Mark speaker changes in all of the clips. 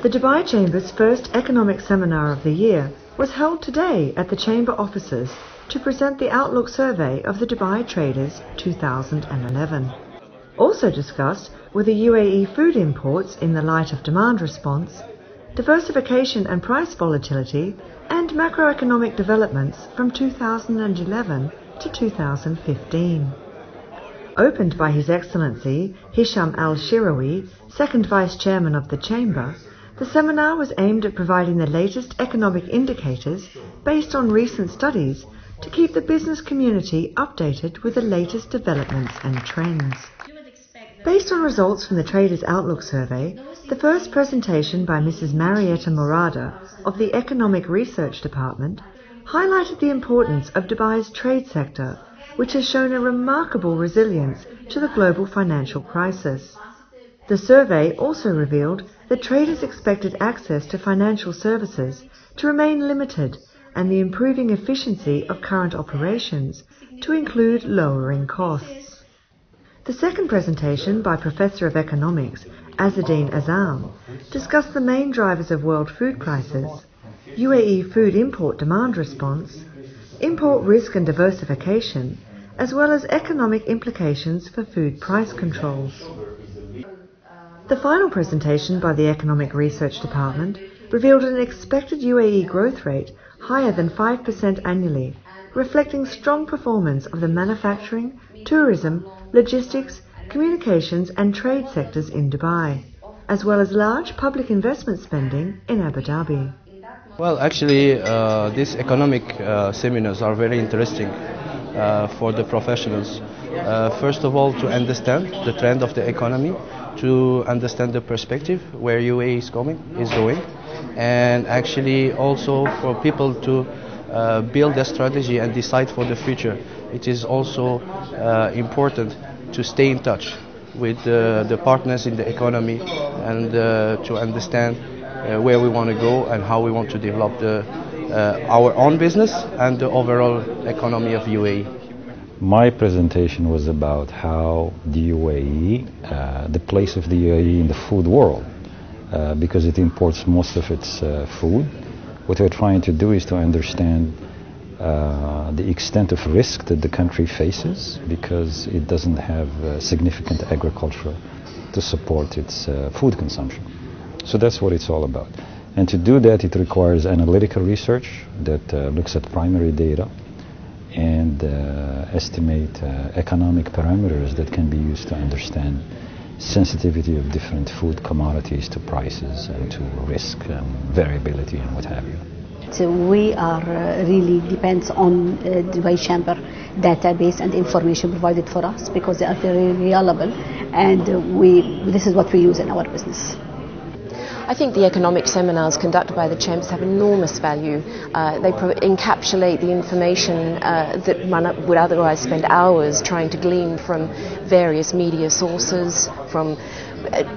Speaker 1: The Dubai Chamber's first economic seminar of the year was held today at the Chamber offices to present the Outlook Survey of the Dubai Traders 2011. Also discussed were the UAE food imports in the light of demand response, diversification and price volatility, and macroeconomic developments from 2011 to 2015. Opened by His Excellency Hisham Al Shirawi, second Vice Chairman of the Chamber, the seminar was aimed at providing the latest economic indicators based on recent studies to keep the business community updated with the latest developments and trends. Based on results from the Traders Outlook Survey, the first presentation by Mrs. Marietta Morada of the Economic Research Department highlighted the importance of Dubai's trade sector, which has shown a remarkable resilience to the global financial crisis. The survey also revealed that traders expected access to financial services to remain limited and the improving efficiency of current operations to include lowering costs. The second presentation by Professor of Economics Azzeddine Azzam discussed the main drivers of world food prices, UAE food import demand response, import risk and diversification, as well as economic implications for food price controls. The final presentation by the Economic Research Department revealed an expected UAE growth rate higher than 5% annually, reflecting strong performance of the manufacturing, tourism, logistics, communications and trade sectors in Dubai, as well as large public investment spending in Abu Dhabi.
Speaker 2: Well, actually, these economic seminars are very interesting for the professionals. First of all, to understand the trend of the economy, to understand the perspective where UAE is going, and actually also for people to build a strategy and decide for the future. It is also important to stay in touch with the partners in the economy and to understand where we want to go and how we want to develop our own business and the overall economy of UAE.
Speaker 3: My presentation was about how the UAE, the place of the UAE in the food world, because it imports most of its food. What we're trying to do is to understand the extent of risk that the country faces because it doesn't have significant agriculture to support its food consumption. So that's what it's all about. And to do that, it requires analytical research that looks at primary data and estimate economic parameters that can be used to understand sensitivity of different food commodities to prices and to risk and variability and what have you.
Speaker 4: So we are really depends on Dubai Chamber database and information provided for us because they are very reliable, and this is what we use in our business.
Speaker 5: I think the economic seminars conducted by the Chambers have enormous value. They encapsulate the information that one would otherwise spend hours trying to glean from various media sources, from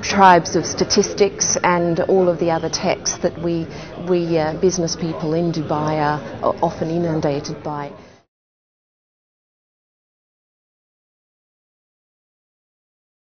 Speaker 5: tribes of statistics and all of the other texts that we business people in Dubai are often inundated by.